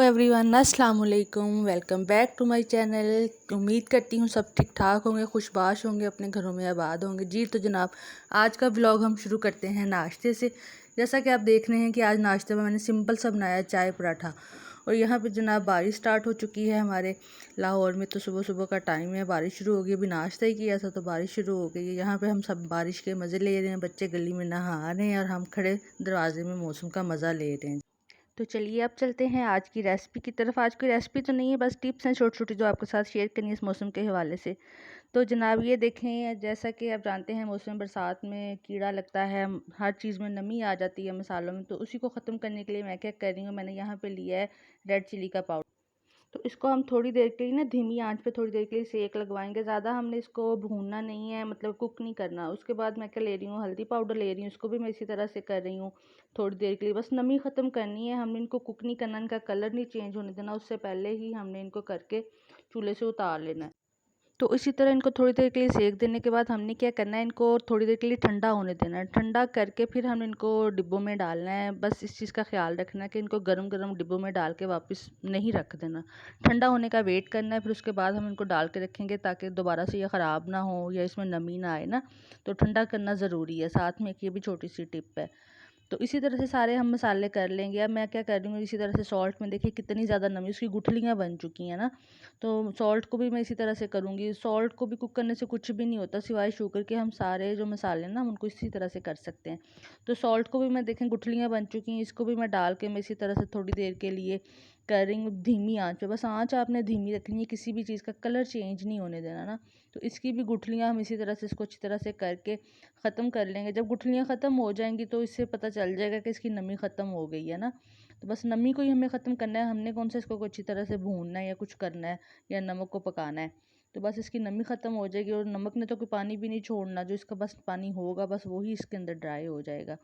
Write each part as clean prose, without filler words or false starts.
Everyone, अस्सलाम वालेकुम। Welcome back to my channel. उम्मीद करती हूँ सब ठीक ठाक होंगे, खुशबाश होंगे, अपने घरों में आबाद होंगे। जी तो जनाब, आज का ब्लॉग हम शुरू करते हैं नाश्ते से। जैसा कि आप देख रहे हैं कि आज नाश्ते में मैंने सिंपल सा बनाया चाय पराठा। और यहाँ पे जनाब बारिश स्टार्ट हो चुकी है हमारे लाहौर में। तो सुबह सुबह का टाइम है, बारिश शुरू हो गई। अभी नाश्ता ही किया था तो बारिश शुरू हो गई है। यहाँ पे हम सब बारिश के मज़े ले रहे हैं, बच्चे गली में नहा रहे हैं और हम खड़े दरवाजे में मौसम का मज़ा ले रहे हैं। तो चलिए अब चलते हैं आज की रेसिपी की तरफ। आज की रेसिपी तो नहीं है, बस टिप्स हैं छोटी छोटी जो आपके साथ शेयर करनी है इस मौसम के हवाले से। तो जनाब ये देखें, जैसा कि आप जानते हैं मौसम बरसात में कीड़ा लगता है, हर चीज़ में नमी आ जाती है मसालों में। तो उसी को ख़त्म करने के लिए मैं क्या कर रही हूँ, मैंने यहाँ पे लिया है रेड चिली का पाउडर। तो इसको हम थोड़ी देर के लिए ना धीमी आंच पे थोड़ी देर के लिए सेक लगवाएंगे। ज़्यादा हमने इसको भूनना नहीं है, मतलब कुक नहीं करना। उसके बाद मैं क्या ले रही हूँ, हल्दी पाउडर ले रही हूँ, इसको भी मैं इसी तरह से कर रही हूँ। थोड़ी देर के लिए बस नमी ख़त्म करनी है, हमने इनको कुक नहीं करना, इनका कलर नहीं चेंज होने देना। उससे पहले ही हमने इनको करके चूल्हे से उतार लेना है। तो इसी तरह इनको थोड़ी देर के लिए सेक देने के बाद हमने क्या करना है, इनको थोड़ी देर के लिए ठंडा होने देना है। ठंडा करके फिर हम इनको डिब्बों में डालना है। बस इस चीज़ का ख्याल रखना है कि इनको गरम गरम डिब्बों में डाल के वापस नहीं रख देना, ठंडा होने का वेट करना है। फिर उसके बाद हम इनको डाल के रखेंगे ताकि दोबारा से ये ख़राब ना हो या इसमें नमी ना आए ना। तो ठंडा करना ज़रूरी है। साथ में एक ये भी छोटी सी टिप है। तो इसी तरह से सारे हम मसाले कर लेंगे। अब मैं क्या कर रही हूँ, इसी तरह से सॉल्ट में देखिए कितनी ज़्यादा नमी, उसकी गुठलियाँ बन चुकी हैं ना। तो सॉल्ट को भी मैं इसी तरह से करूँगी। सॉल्ट को भी कुक करने से कुछ भी नहीं होता सिवाय शुगर के। हम सारे जो मसाले ना हम उनको इसी तरह से कर सकते हैं। तो सॉल्ट को भी मैं देखें गुठलियाँ बन चुकी हैं, इसको भी मैं डाल के मैं इसी तरह से थोड़ी देर के लिए कर रही हूँ धीमी आंच पे। बस आंच आपने धीमी रखनी है, किसी भी चीज़ का कलर चेंज नहीं होने देना ना। तो इसकी भी गुठलियाँ हम इसी तरह से इसको अच्छी तरह से करके ख़त्म कर लेंगे। जब गुठलियाँ ख़त्म हो जाएंगी तो इससे पता चल जाएगा कि इसकी नमी ख़त्म हो गई है ना। तो बस नमी को ही हमें ख़त्म करना है, हमने कौन सा इसको अच्छी तरह से भूनना है या कुछ करना है या नमक को पकाना है। तो बस इसकी नमी ख़त्म हो जाएगी और नमक ने तो कोई पानी भी नहीं छोड़ना, जो इसका बस पानी होगा बस वही इसके अंदर ड्राई हो जाएगा।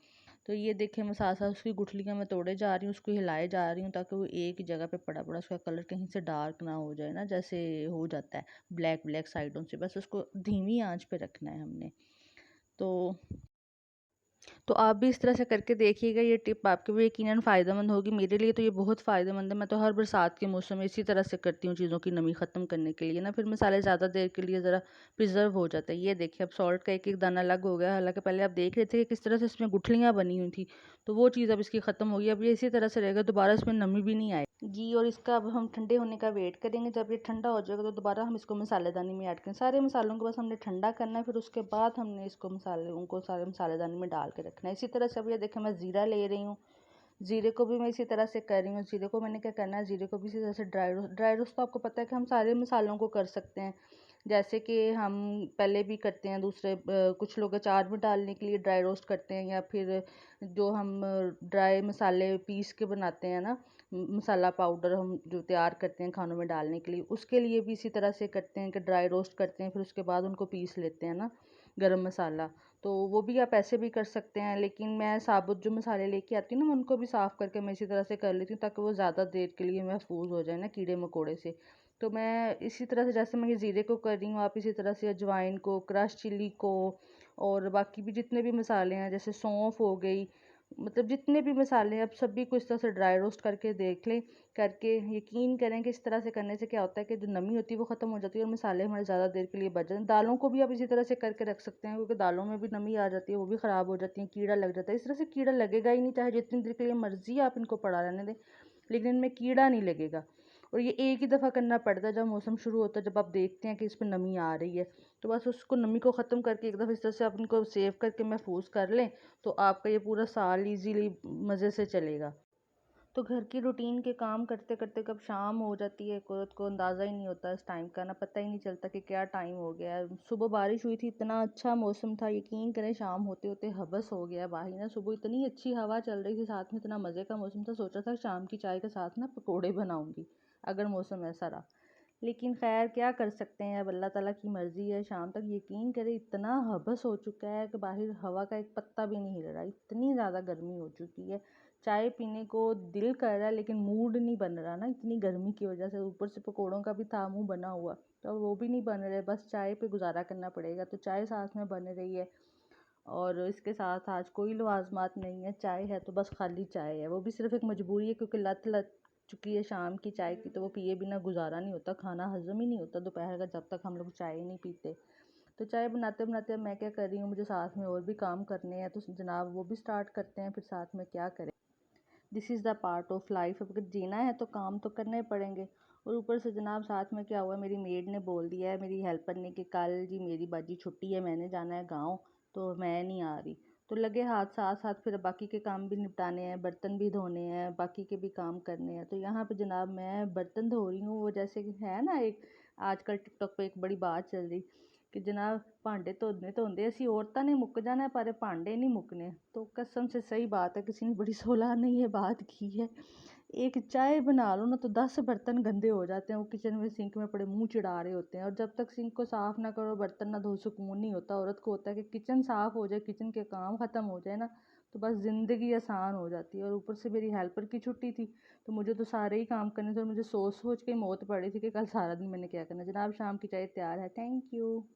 तो ये देखें मैं साथ साथ उसकी गुठलियाँ मैं तोड़े जा रही हूँ, उसको हिलाए जा रही हूँ ताकि वो एक ही जगह पे पड़ा पड़ा उसका कलर कहीं से डार्क ना हो जाए ना, जैसे हो जाता है ब्लैक ब्लैक साइडों से। बस उसको धीमी आंच पे रखना है हमने। तो आप भी इस तरह से करके देखिएगा। ये टिप आपके भी यकीनन फ़ायदेमंद होगी, मेरे लिए तो ये बहुत फ़ायदेमंद है। मैं तो हर बरसात के मौसम में इसी तरह से करती हूँ चीज़ों की नमी ख़त्म करने के लिए ना। फिर मसाले ज़्यादा देर के लिए ज़रा प्रिजर्व हो जाता है। ये देखिए अब सॉल्ट का एक एक दाना अलग हो गया। हालांकि पहले आप देख रहे थे कि किस तरह से इसमें गुठलियाँ बनी हुई थी, तो वो चीज़ अब इसकी ख़त्म हो गई। अब ये इसी तरह से रहेगा, दोबारा इसमें नमी भी नहीं आएगी जी। और इसका अब हम ठंडे होने का वेट करेंगे। जब ये ठंडा हो जाएगा तो दोबारा हम इसको मसालेदानी में ऐड करें। सारे मसालों को बस हमने ठंडा करना है, फिर उसके बाद हमने इसको उनको सारे मसालेदानी में डाल के रखना है। इसी तरह से अब ये देखें मैं ज़ीरा ले रही हूँ, ज़ीरे को भी मैं इसी तरह से कर रही हूँ। ज़ीरे को मैंने क्या करना है, ज़ीरे को भी इसी तरह से ड्राई रोस्ट तो आपको पता है कि हम सारे मसालों को कर सकते हैं। जैसे कि हम पहले भी करते हैं, कुछ लोग अचार में डालने के लिए ड्राई रोस्ट करते हैं, या फिर जो हम ड्राई मसाले पीस के बनाते हैं ना, मसाला पाउडर हम जो तैयार करते हैं खानों में डालने के लिए, उसके लिए भी इसी तरह से करते हैं कि ड्राई रोस्ट करते हैं, फिर उसके बाद उनको पीस लेते हैं ना गरम मसाला। तो वो भी आप ऐसे भी कर सकते हैं, लेकिन मैं साबुत जो मसाले लेके आती हूँ ना, मैं उनको भी साफ़ करके मैं इसी तरह से कर लेती हूँ ताकि वो ज़्यादा देर के लिए महफूज हो जाए ना कीड़े मकोड़े से। तो मैं इसी तरह से, जैसे मैं ये ज़ीरे को कर रही हूँ, आप इसी तरह से अजवाइन को, क्रश चिली को, और बाकी भी जितने भी मसाले हैं जैसे सौंफ हो गई, मतलब जितने भी मसाले हैं आप सभी को इस तरह से ड्राई रोस्ट करके देख लें। करके यकीन करें कि इस तरह से करने से क्या होता है कि जो नमी होती है वो ख़त्म हो जाती है और मसाले हमारे ज़्यादा देर के लिए बच जाते हैं। दालों को भी आप इसी तरह से करके रख सकते हैं, क्योंकि दालों में भी नमी आ जाती है, वो भी ख़राब हो जाती हैं, कीड़ा लग जाता है। इस तरह से कीड़ा लगेगा ही नहीं, चाहे जितनी देर के लिए मर्ज़ी आप इनको पड़ा रहने दें, लेकिन इनमें कीड़ा नहीं लगेगा। और ये एक ही दफ़ा करना पड़ता है जब मौसम शुरू होता है, जब आप देखते हैं कि इस पर नमी आ रही है। तो बस उसको नमी को ख़त्म करके एक दफ़ा इस तरह से आप इनको सेव करके महफूज कर लें, तो आपका ये पूरा साल इजीली मज़े से चलेगा। तो घर की रूटीन के काम करते करते कब शाम हो जाती है, को अंदाज़ा ही नहीं होता इस टाइम का ना, पता ही नहीं चलता कि क्या टाइम हो गया है। सुबह बारिश हुई थी, इतना अच्छा मौसम था, यकीन करें शाम होते होते हबस हो गया बाहर ना। सुबह इतनी अच्छी हवा चल रही थी, साथ में इतना मज़े का मौसम था, सोचा था शाम की चाय के साथ ना पकौड़े बनाऊंगी अगर मौसम ऐसा रहा। लेकिन खैर क्या कर सकते हैं, अब अल्लाह ताला की मर्ज़ी है। शाम तक यकीन करें इतना हबस हो चुका है कि बाहर हवा का एक पत्ता भी नहीं हिल रहा, इतनी ज़्यादा गर्मी हो चुकी है। चाय पीने को दिल कर रहा है लेकिन मूड नहीं बन रहा ना, इतनी गर्मी की वजह से। ऊपर से पकौड़ों का भी था मुँह बना हुआ, तो वो भी नहीं बन रहे, बस चाय पे गुजारा करना पड़ेगा। तो चाय साथ में बन रही है, और इसके साथ आज कोई लवाजमात नहीं है, चाय है तो बस खाली चाय है। वो भी सिर्फ एक मजबूरी है, क्योंकि लत लत चूँकि ये शाम की चाय की तो वो पिए बिना गुजारा नहीं होता, खाना हज़म ही नहीं होता दोपहर का जब तक हम लोग चाय नहीं पीते। तो चाय बनाते बनाते अब मैं क्या कर रही हूँ, मुझे साथ में और भी काम करने हैं, तो जनाब वो भी स्टार्ट करते हैं, फिर साथ में क्या करें। This is the part of life. अब अगर जीना है तो काम तो करने पड़ेंगे। और ऊपर से जनाब साथ में क्या हुआ, मेरी मेड ने बोल दिया है मेरी हेल्पर ने कि कल जी मेरी बाजी छुट्टी है, मैंने जाना है गाँव, तो मैं नहीं आ रही। तो लगे हाथ साथ साथ फिर बाकी के काम भी निपटाने हैं, बर्तन भी धोने हैं, बाकी के भी काम करने हैं। तो यहाँ पे जनाब मैं बर्तन धो रही हूँ, वो जैसे कि है ना एक आजकल टिकटॉक पे एक बड़ी बात चल रही कि जनाब भांडे धोंदे धोंदे असी औरतां ने मुक जाना है पर भांडे नहीं मुकने। तो कसम से सही बात है, किसी ने बड़ी सोलह ने ये बात की है। एक चाय बना लो ना तो 10 बर्तन गंदे हो जाते हैं, वो किचन में सिंक में पड़े मुंह चिढ़ा रहे होते हैं। और जब तक सिंक को साफ़ ना करो, बर्तन ना धो, सुकून नहीं होता। औरत को होता है कि किचन साफ़ हो जाए, किचन के काम ख़त्म हो जाए ना, तो बस ज़िंदगी आसान हो जाती है। और ऊपर से मेरी हेल्पर की छुट्टी थी, तो मुझे तो सारे ही काम करने थे और मुझे सोच सोच के मौत पड़ी थी कि कल सारा दिन मैंने क्या करना है। जनाब शाम की चाय तैयार है, थैंक यू।